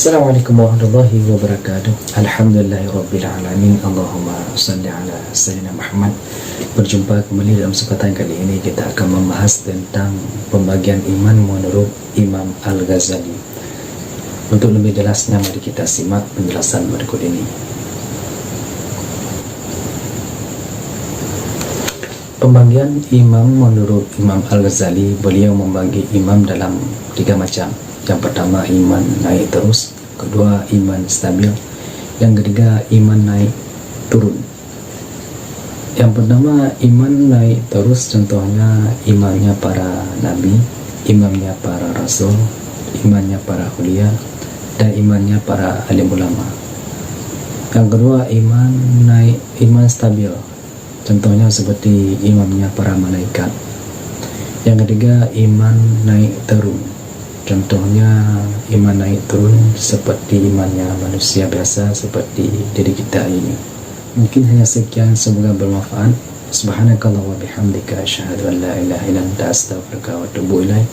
Assalamualaikum warahmatullahi wabarakatuh. Alhamdulillahirrabbilalamin. Allahumma salli ala Sayyidina Muhammad. Berjumpa kembali dalam kesempatan kali ini. Kita akan membahas tentang pembagian iman menurut Imam Al-Ghazali. Untuk lebih jelasnya, mari kita simak penjelasan berikut ini. Pembagian imam menurut Imam Al-Ghazali, beliau membagi imam dalam 3 macam. Yang pertama, iman naik terus. Kedua, iman stabil. Yang ketiga, iman naik turun. Yang pertama, iman naik terus, contohnya imannya para nabi, imannya para rasul, imannya para ulia, dan imannya para alim ulama. Yang kedua, iman naik, iman stabil, contohnya seperti imannya para malaikat. Yang ketiga, iman naik turun, contohnya iman naik turun seperti imannya manusia biasa seperti diri kita ini. Mungkin hanya sekian, semoga bermanfaat. Subhanakallah wa bihamdika asyhadu an la ilaha illa anta astaghfiruka wa atubu ilaik.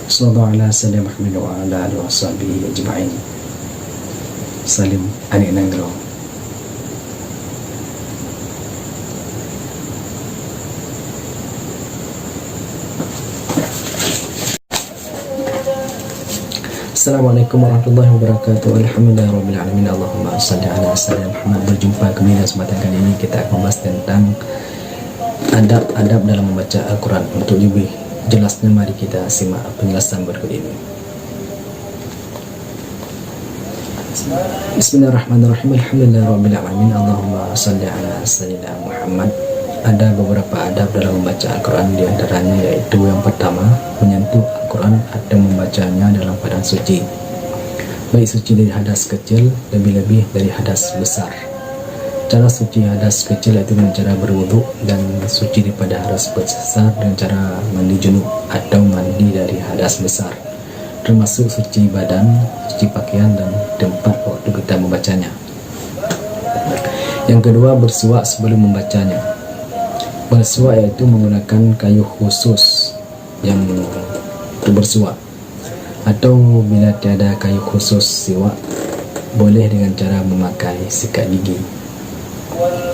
Sallallahu ala sayyidina Muhammad wa ala alihi washabihi ajma'in. Salim Anik Nanggro. Assalamualaikum warahmatullahi wabarakatuh. Alhamdulillahirrabbilalamin. Allahumma salli ala sayyidina Muhammad. Berjumpa kembali dalam kesempatan kali ini. Kita akan membahas tentang adab-adab dalam membaca Al-Quran. Untuk lebih jelasnya, mari kita simak penjelasan berikut ini. Bismillahirrahmanirrahim. Alhamdulillahirrabbilalamin. Allahumma salli ala sayyidina Muhammad. Ada beberapa adab dalam membaca Al-Quran, di antaranya yaitu yang pertama, menyentuh Al-Quran atau membacanya dalam keadaan suci, baik suci dari hadas kecil, lebih-lebih dari hadas besar. Cara suci hadas kecil yaitu dengan cara berwudu, dan suci daripada hadas besar dengan cara mandi junub atau mandi dari hadas besar, termasuk suci badan, suci pakaian, dan tempat waktu kita membacanya. Yang kedua, bersuak sebelum membacanya. Bersuak yaitu menggunakan kayu khusus yang untuk bersuak, atau bila tiada kayu khusus siwak, boleh dengan cara memakai sikat gigi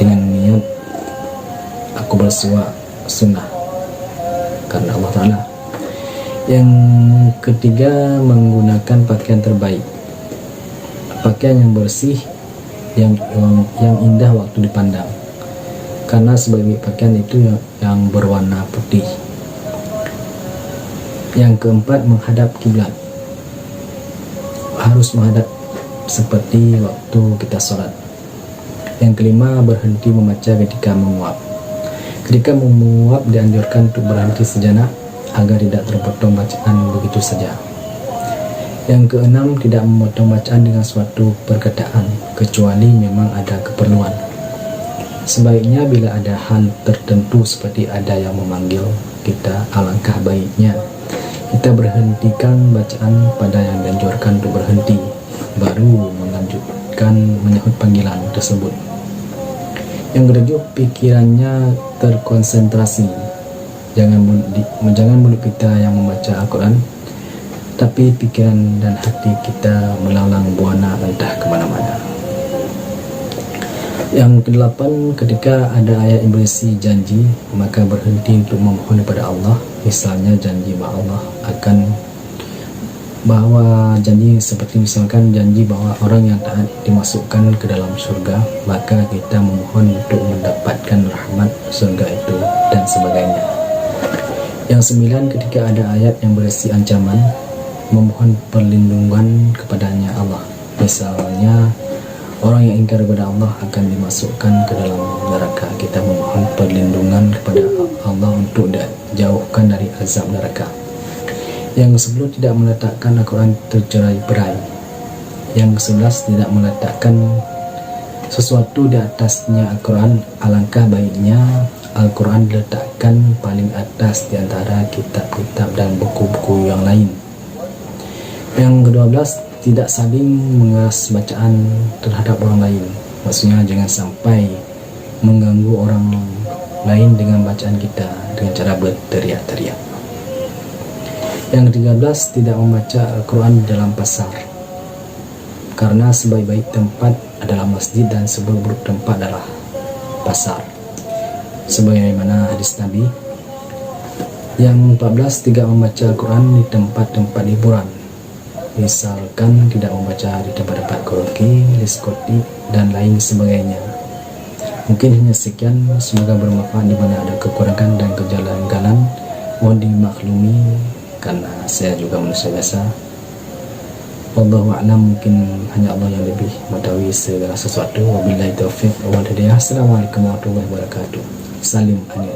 dengan niat aku bersuak sunnah karena Allah Ta'ala. Yang ketiga, menggunakan pakaian terbaik, pakaian yang bersih, yang indah waktu dipandang, karena sebagai pakaian itu yang berwarna putih. Yang keempat, menghadap kiblat, harus menghadap seperti waktu kita sholat. Yang kelima, berhenti membaca ketika menguap. Ketika menguap dianjurkan untuk berhenti sejenak agar tidak terpotong bacaan begitu saja. Yang keenam, tidak memotong bacaan dengan suatu perkataan kecuali memang ada keperluan. Sebaiknya bila ada hal tertentu seperti ada yang memanggil kita, alangkah baiknya kita berhentikan bacaan pada yang dianjurkan untuk berhenti, baru melanjutkan menyahut panggilan tersebut. Yang ketujuh, pikirannya terkonsentrasi. Jangan mulut kita yang membaca Al-Quran, tapi pikiran dan hati kita melalang buana entah kemana-mana. Yang kedelapan, ketika ada ayat yang berisi janji, maka berhenti untuk memohon kepada Allah. Misalnya janji bahwa Allah akan seperti misalkan janji bahwa orang yang taat dimasukkan ke dalam surga, maka kita memohon untuk mendapatkan rahmat surga itu dan sebagainya. Yang sembilan, ketika ada ayat yang berisi ancaman, memohon perlindungan kepadanya Allah. Misalnya orang yang ingkar kepada Allah akan dimasukkan ke dalam neraka, kita memohon perlindungan kepada Allah untuk dijauhkan dari azab neraka. Yang ke-10, tidak meletakkan Al-Quran tercerai-berai. Yang ke-11, tidak meletakkan sesuatu di atasnya Al-Quran. Alangkah baiknya Al-Quran diletakkan paling atas di antara kitab-kitab dan buku-buku yang lain. Yang ke-12, tidak saling mengeras bacaan terhadap orang lain. Maksudnya jangan sampai mengganggu orang lain dengan bacaan kita dengan cara berteriak-teriak. Yang ke-13, tidak membaca Al-Quran dalam pasar. karena sebaik-baik tempat adalah masjid dan seburuk-buruk tempat adalah pasar. Sebagaimana hadis Nabi. Yang 14, tidak membaca Al-Quran di tempat-tempat hiburan, misalkan tidak membaca di tempat-tempat karaoke, diskotik, dan lain sebagainya. Mungkin hanya sekian, semoga bermanfaat. Di mana ada kekurangan dan kejanggalan mohon dimaklumi karena saya juga manusia biasa. Wallahu a'lam, mungkin hanya Allah yang lebih mengetahui segala sesuatu. Wabillahi taufiq wal hidayah. Assalamualaikum warahmatullahi wabarakatuh. Salim anil